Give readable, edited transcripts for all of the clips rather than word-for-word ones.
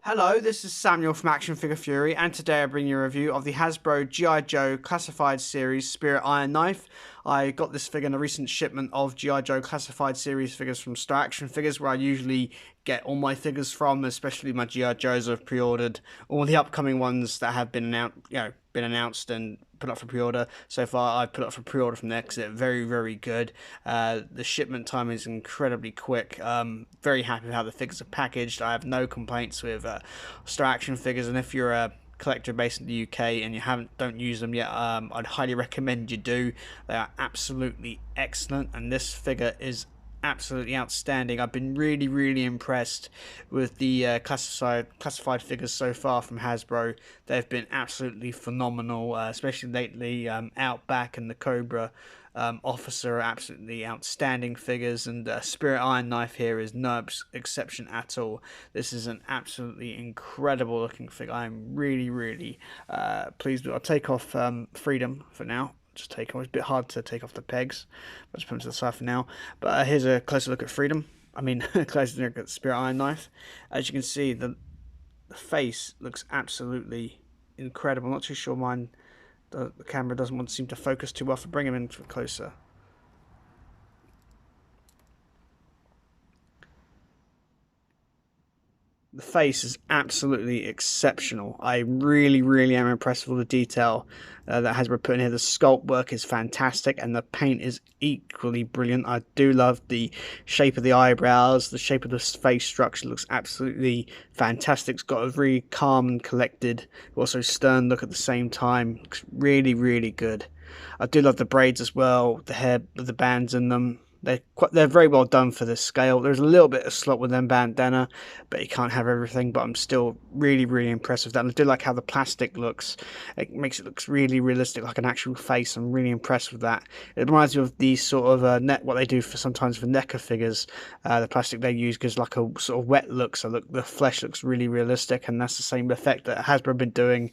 Hello, this is Samuel from Action Figure Fury, and today I bring you a review of the Hasbro G.I. Joe Classified Series Spirit Iron Knife. I got this figure in a recent shipment of G.I. Joe Classified Series figures from Star Action Figures, where I usually get all my figures from, especially my G.I. Joes I've pre-ordered. All the upcoming ones that have been announced and put up for pre-order. So far, I've put up for pre-order from there because they're very, very good. The shipment time is incredibly quick. Very happy with how the figures are packaged. I have no complaints with Star Action Figures, and if you're a collector based in the UK and you don't use them yet, I'd highly recommend you do. They are absolutely excellent, and this figure is absolutely outstanding. I've been really impressed with the classified figures so far from Hasbro. They've been absolutely phenomenal, especially lately. Outback and the Cobra Officer are absolutely outstanding figures, and Spirit Iron Knife here is no exception at all. This is an absolutely incredible looking figure. I'm really pleased with it. I'll take off Freedom for now. Just take off. It's a bit hard to take off the pegs. I'll just put them to the side for now. But here's a closer look at Freedom. A closer look at Spirit Iron Knife. As you can see, the face looks absolutely incredible. I'm not too sure the camera doesn't want to seem to focus too well. So bring him in closer. The face is absolutely exceptional. I really am impressed with all the detail that Hasbro put in here. The sculpt work is fantastic, and the paint is equally brilliant. I do love the shape of the eyebrows. The shape of the face structure looks absolutely fantastic. It's got a very calm and collected, also stern look at the same time. Looks really good. I do love the braids as well, the hair with the bands in them. They're very well done for this scale. There's a little bit of slot with them bandana, but you can't have everything. But I'm still really impressed with that. And I do like how the plastic looks. It makes it look really realistic, like an actual face. I'm really impressed with that. It reminds me of these sort of what they do sometimes for NECA figures. The plastic they use gives like a sort of wet look, so the flesh looks really realistic, and that's the same effect that Hasbro been doing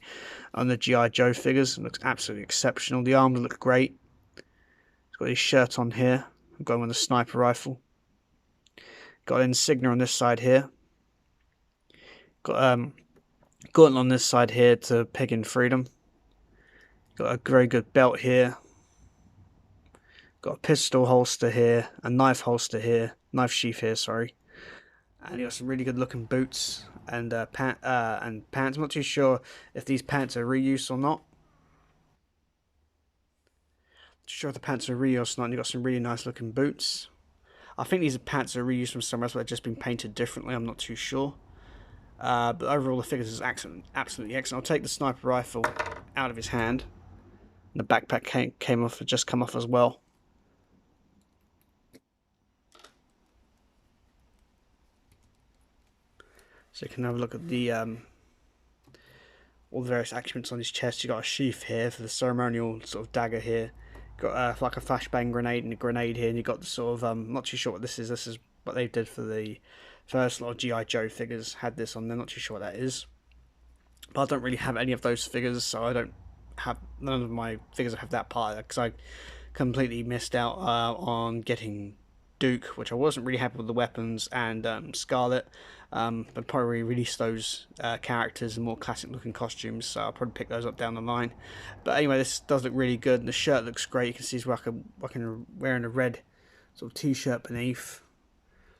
on the G.I. Joe figures. It looks absolutely exceptional. The arms look great. He's got his shirt on here. Going with a sniper rifle. Got an insignia on this side here. Got gauntlet on this side here to peg in Freedom. Got a very good belt here. Got a pistol holster here, a knife holster here, knife sheath here, sorry. And you got some really good looking boots and pants. I'm not too sure if these pants are reuse or not. Sure if the pants are reused or not. And you've got some really nice looking boots. I think these pants are reused from somewhere else, but they've just been painted differently. I'm not too sure. But overall, the figures is absolutely excellent. I'll take the sniper rifle out of his hand. And the backpack came off, just come off as well. So you can have a look at the all the various accoutrements on his chest. You got a sheath here for the ceremonial sort of dagger here. Got like a flashbang grenade and a grenade here, and you got the sort of I'm not too sure what this is. This is what they did for the first lot of G.I. Joe figures. Had this on there, not too sure what that is. But I don't really have any of those figures, so I don't have none of my figures have that part because I completely missed out on getting Duke, which I wasn't really happy with the weapons, and Scarlet. But probably release those characters in more classic looking costumes, so I'll probably pick those up down the line. But anyway, this does look really good, and the shirt looks great. You can see he's wearing a red sort of t-shirt beneath.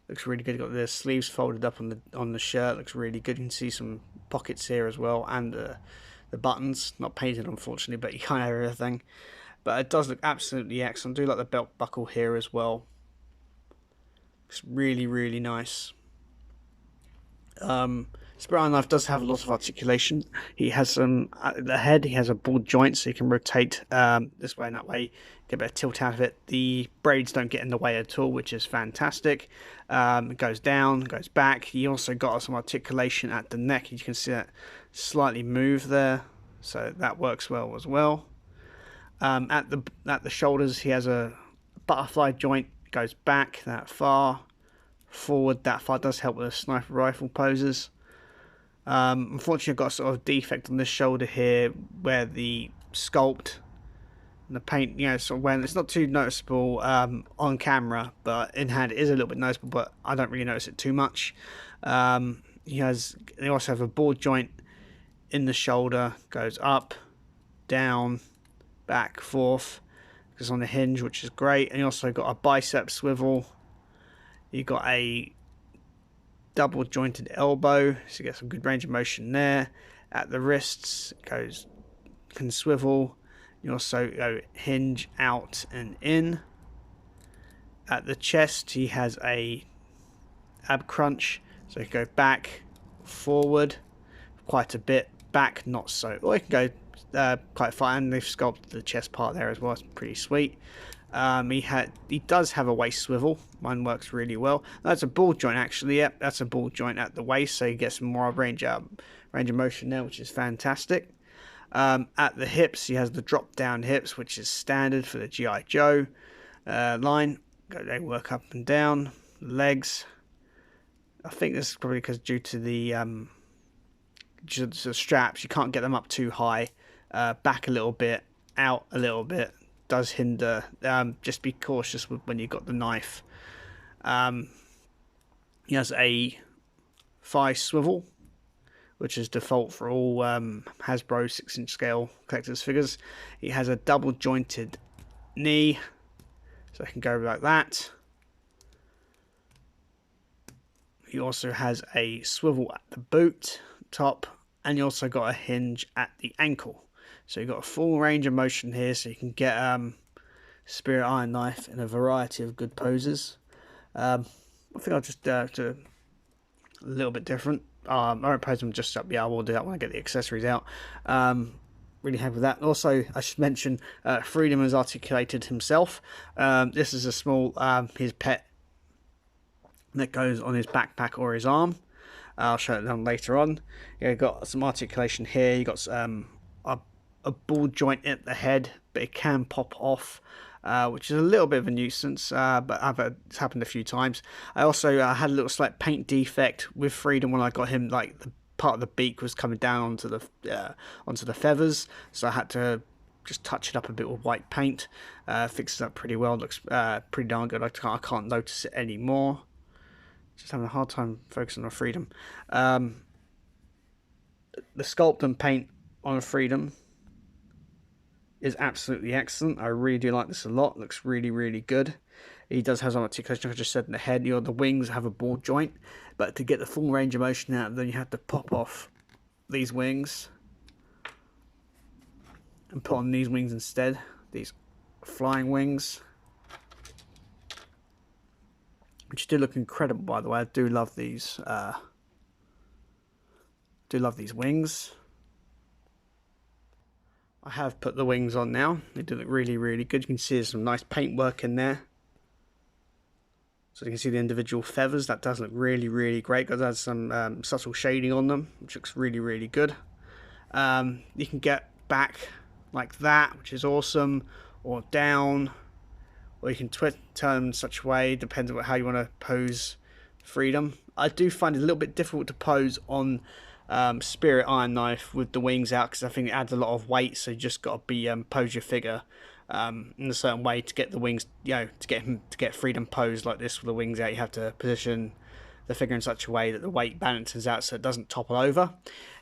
Looks really good. Got the sleeves folded up on the shirt. Looks really good. You can see some pockets here as well, and the buttons. Not painted, unfortunately, but you can't have everything. But it does look absolutely excellent. I do like the belt buckle here as well. Looks really nice. Spirit Iron Knife does have a lot of articulation. He has some at the head. He has a ball joint, so you can rotate this way and that way, get a bit of tilt out of it. The braids don't get in the way at all, which is fantastic. It goes down, goes back. He also got some articulation at the neck. You can see that slightly move there, so that works well as well. At the shoulders, he has a butterfly joint. Goes back that far. Forward that far. Does help with the sniper rifle poses. Unfortunately, I've got a sort of defect on this shoulder here where the sculpt and the paint, sort of when it's not too noticeable on camera, but in hand it is a little bit noticeable, but I don't really notice it too much. You They also have a ball joint in the shoulder, goes up, down, back, forth. Goes on the hinge, which is great. And you also got a bicep swivel. You got a double jointed elbow, so you get some good range of motion there. At the wrists, it can swivel. You also go hinge out and in. At the chest, he has a ab crunch, so you can go back, forward, quite a bit, back not so. Or you can go quite far, and they've sculpted the chest part there as well. It's pretty sweet. He does have a waist swivel. Mine works really well. That's a ball joint actually. Yep, that's a ball joint at the waist, so you get some more range of motion there, which is fantastic. At the hips, he has the drop down hips, which is standard for the G.I. Joe line. They work up and down. Legs, I think this is probably because due to the straps, you can't get them up too high. Back a little bit, out a little bit. Does hinder. Just be cautious when you've got the knife. He has a thigh swivel, which is default for all Hasbro 6-inch scale collector's figures. He has a double jointed knee, so I can go like that. He also has a swivel at the boot top, and you also got a hinge at the ankle. So you've got a full range of motion here, so you can get Spirit Iron Knife in a variety of good poses. I think I'll just do a little bit different. I won't pose them just up. Yeah, I will do that when I get the accessories out. Really happy with that. Also, I should mention Freedom has articulated himself. This is a small his pet that goes on his backpack or his arm. I'll show it down later on. You've got some articulation here. You've got a ball joint at the head, but it can pop off, which is a little bit of a nuisance, but it's happened a few times. I also had a little slight paint defect with Freedom when I got him. Like the part of the beak was coming down onto the feathers, so I had to just touch it up a bit with white paint. Fixes it up pretty well. Looks pretty darn good. I can't notice it anymore. Just having a hard time focusing on Freedom. The sculpt and paint on Freedom is absolutely excellent. I really do like this a lot. Looks really, really good. He does have some articulation, like I just said, in the head. The wings have a ball joint, but to get the full range of motion out, then you have to pop off these wings and put on these wings instead. These flying wings, which do look incredible, by the way. I do love these. Wings. I have put the wings on now. They do look really, really good. You can see there's some nice paint work in there. So you can see the individual feathers. That does look really, really great because it has some subtle shading on them, which looks really, really good. You can get back like that, which is awesome, or down, or you can turn them in such a way, depends on how you want to pose Freedom. I do find it a little bit difficult to pose on Spirit Iron Knife with the wings out, because I think it adds a lot of weight, so you just got to be pose your figure in a certain way to get the wings, to get Freedom posed like this with the wings out. You have to position the figure in such a way that the weight balances out so it doesn't topple over.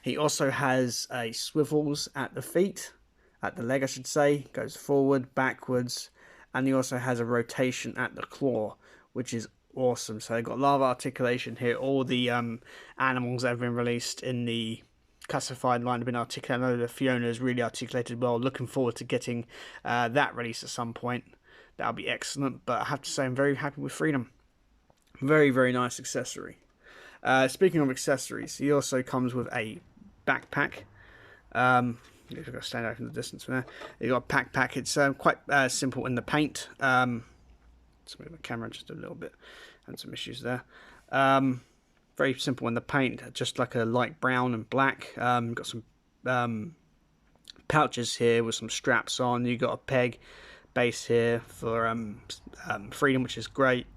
He also has a swivels at the feet, at the leg I should say, goes forward, backwards, and he also has a rotation at the claw, which is awesome. So they've got a lot of articulation here. All the animals that have been released in the classified line have been articulated. I know the Fiona is really articulated well. Looking forward to getting that released at some point. That'll be excellent. But I have to say I'm very happy with Freedom. Very, very nice accessory. Speaking of accessories, he also comes with a backpack. I've got to stand out in the distance from there. You got a backpack. It's quite simple in the paint. Let's move the camera just a little bit, and some issues there. Very simple in the paint, just like a light brown and black. Got some pouches here with some straps on. You got a peg base here for Freedom, which is great.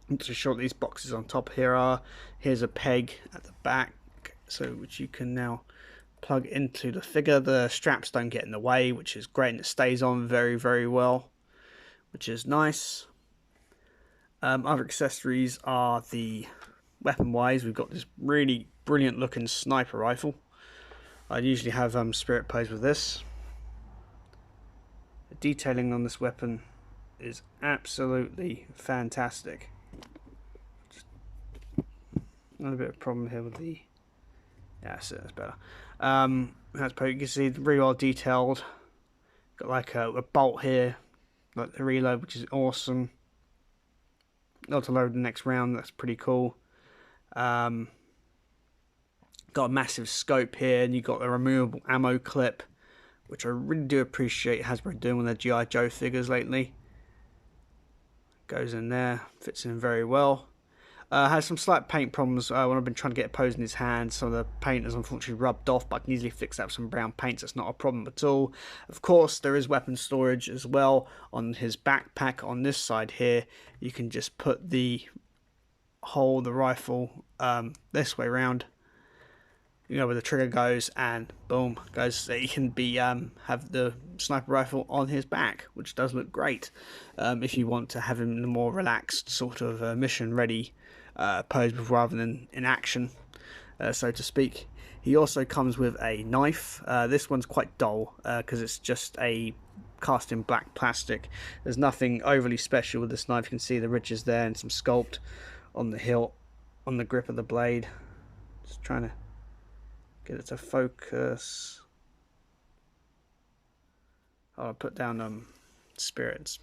I'm not sure what these boxes on top here are. Here's a peg at the back, so which you can now plug into the figure. The straps don't get in the way, which is great, and it stays on very, very well, which is nice. Other accessories are the weapon wise, we've got this really brilliant looking sniper rifle. I usually have Spirit pose with this. The detailing on this weapon is absolutely fantastic. Just another bit of problem here with the... yeah, that's it, that's better. You can see really well detailed. Got like a bolt here, like the reload, which is awesome. Not to load the next round, that's pretty cool. Got a massive scope here, and you've got a removable ammo clip, which I really do appreciate Hasbro doing with their G.I. Joe figures lately. Goes in there, fits in very well. Has some slight paint problems when I've been trying to get it posed in his hand. Some of the paint has unfortunately rubbed off, but I can easily fix that with some brown paint, so it's not a problem at all. Of course, there is weapon storage as well on his backpack. On this side here, you can just put the rifle this way around, you know, where the trigger goes, and boom goes. So you can be have the sniper rifle on his back, which does look great if you want to have him in a more relaxed sort of mission ready pose rather than in action, so to speak. He also comes with a knife. This one's quite dull because it's just a cast in black plastic. There's nothing overly special with this knife. You can see the ridges there and some sculpt on the hilt, on the grip of the blade. Just trying to get it to focus. I'll put down spirits.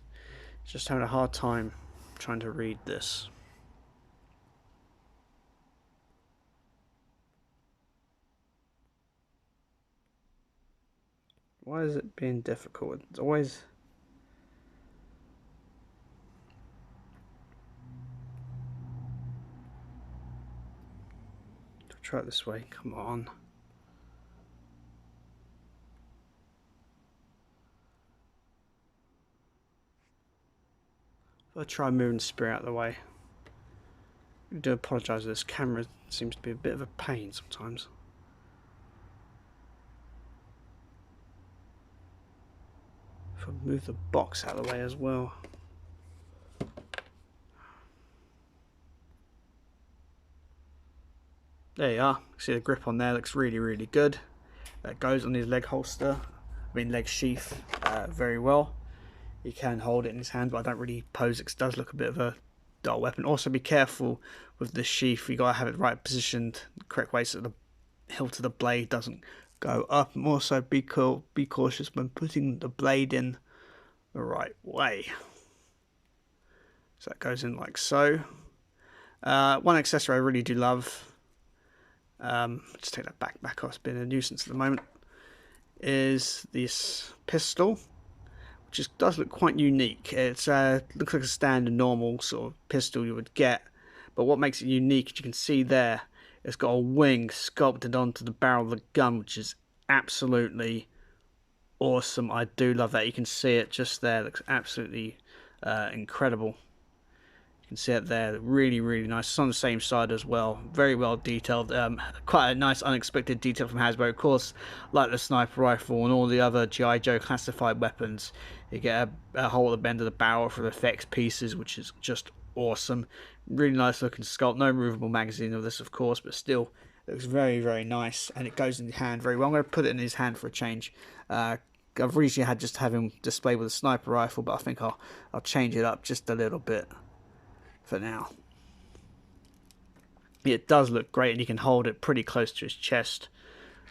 Just having a hard time trying to read this. Why is it being difficult? It's always... try it this way, come on. I'll try moving Spirit out of the way. I do apologise, this camera seems to be a bit of a pain sometimes. If I move the box out of the way as well. There you are. See the grip on there looks really, really good. That goes on his leg holster, leg sheath very well. He can hold it in his hand, but I don't really pose it because it does look a bit of a dull weapon. Also be careful with the sheath. You got to have it right positioned the correct way so the hilt of the blade doesn't go up. And also be cautious when putting the blade in the right way. So that goes in like so. One accessory I really do love, let's take that back off, it's been a nuisance at the moment, is this pistol, which just does look quite unique. It's looks like a standard normal sort of pistol you would get, but what makes it unique, as you can see there, it's got a wing sculpted onto the barrel of the gun, which is absolutely awesome. I do love that. You can see it just there. It looks absolutely incredible. You can see it there. Really, really nice. It's on the same side as well. Very well detailed. Quite a nice unexpected detail from Hasbro. Of course, like the sniper rifle and all the other G.I. Joe classified weapons, you get a hole at the end of the barrel for the effects pieces, which is just awesome. Really nice looking sculpt. No removable magazine of this, of course, but still it looks very, very nice, and it goes in the hand very well. I'm going to put it in his hand for a change. I've recently had just have him displayed with a sniper rifle, but I think I'll change it up just a little bit for now. It does look great, and you can hold it pretty close to his chest,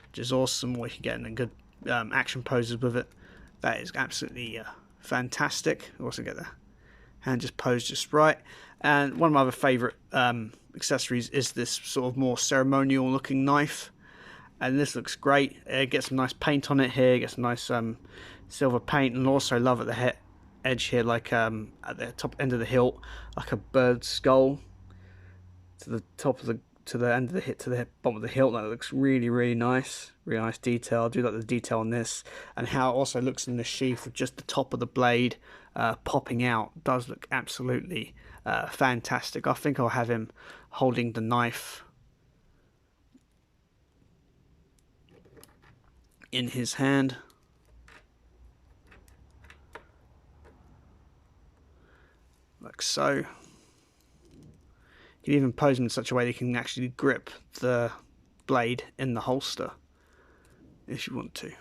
which is awesome. We can get in good action poses with it. That is absolutely fantastic. Also get the hand just posed just right. And one of my other favourite accessories is this sort of more ceremonial looking knife. And this looks great. It gets some nice paint on it here. Gets some nice silver paint, and also love at the edge here, like at the top end of the hilt, like a bird skull to the top of the end of the to the bottom of the hilt. That looks really, really nice. Really nice detail. I do like the detail on this, and how it also looks in the sheath with just the top of the blade popping out. Does look absolutely fantastic. I think I'll have him holding the knife in his hand, like so. You can even pose them in such a way that you can actually grip the blade in the holster if you want to.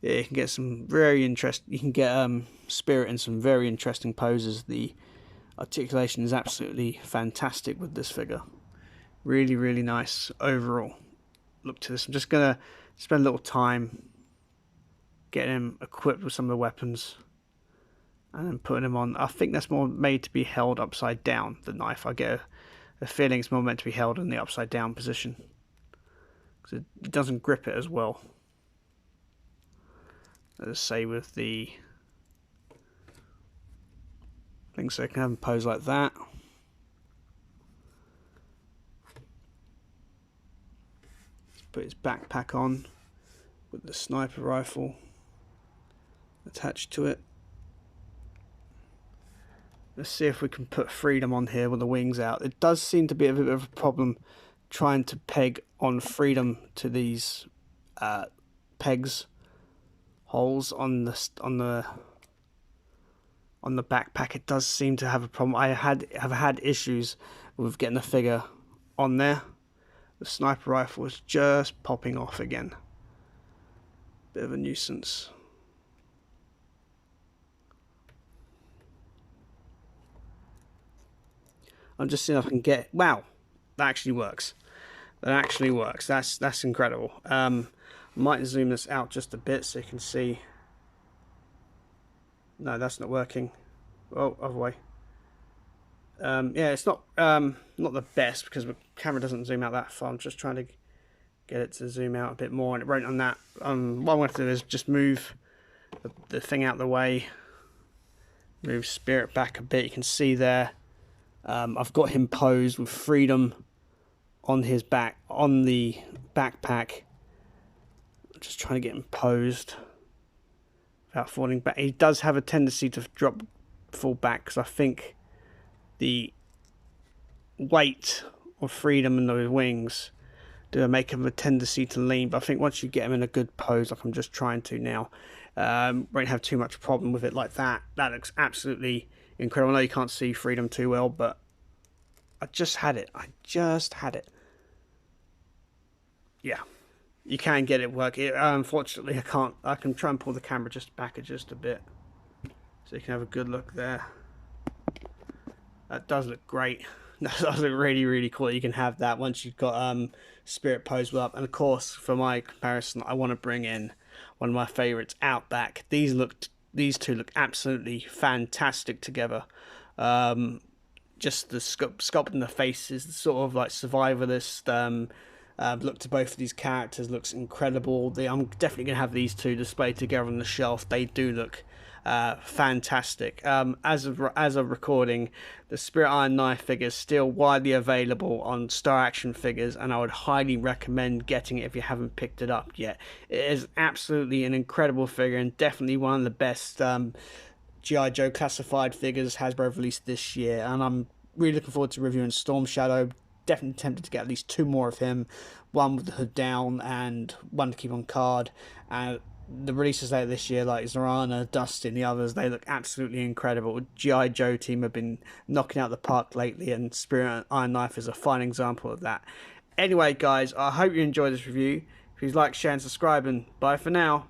Yeah, you can get some very interesting. You can get Spirit in some very interesting poses. The articulation is absolutely fantastic with this figure. Really, really nice overall look to this. I'm just gonna spend a little time getting him equipped with some of the weapons and then putting him on. I think that's more made to be held upside down, the knife. I get a feeling it's more meant to be held in the upside down position because it doesn't grip it as well. Let's say with the thing, so I can have him pose like that. Let's put his backpack on with the sniper rifle attached to it. Let's see if we can put Freedom on here with the wings out. It does seem to be a bit of a problem trying to peg on Freedom to these pegs holes on the backpack. It does seem to have a problem. I have had issues with getting the figure on there. The sniper rifle is just popping off again. Bit of a nuisance. I'm just seeing if I can get. Wow, that actually works. That actually works. That's incredible. Might zoom this out just a bit so you can see. No, that's not working. Oh, other way. Yeah, it's not the best because the camera doesn't zoom out that far. I'm just trying to get it to zoom out a bit more, and it won't on that. What I'm going to do is just move the thing out of the way. Move Spirit back a bit. You can see there. I've got him posed with Freedom on his back, on the backpack. Just trying to get him posed without falling back. He does have a tendency to fall back because I think the weight of Freedom and those wings do make him a tendency to lean. But I think once you get him in a good pose, like I'm just trying to now, won't have too much problem with it like that. That looks absolutely incredible. I know you can't see Freedom too well, but I just had it. Yeah. You can get it working. Unfortunately, I can't. I can try and pull the camera just back just a bit, so you can have a good look there. That does look great. That does look really, really cool. You can have that once you've got Spirit posed up. And of course, for my comparison, I want to bring in one of my favorites, Outback. These two look absolutely fantastic together. Just the sculpt in the faces, the sort of like survivalist. Look to both of these characters looks incredible. I'm definitely going to have these two displayed together on the shelf. They do look fantastic. As of recording, the Spirit Iron Knife figure is still widely available on Star Action Figures, and I would highly recommend getting it if you haven't picked it up yet. It is absolutely an incredible figure and definitely one of the best G.I. Joe classified figures Hasbro released this year, and I'm really looking forward to reviewing Storm Shadow. Definitely tempted to get at least 2 more of him, one with the hood down and one to keep on card. The releases later this year, like Zorana, Dustin, the others, they look absolutely incredible. G.I. Joe team have been knocking out the park lately, and Spirit Iron Knife is a fine example of that. Anyway, guys, I hope you enjoyed this review. Please like, share, and subscribe, and bye for now.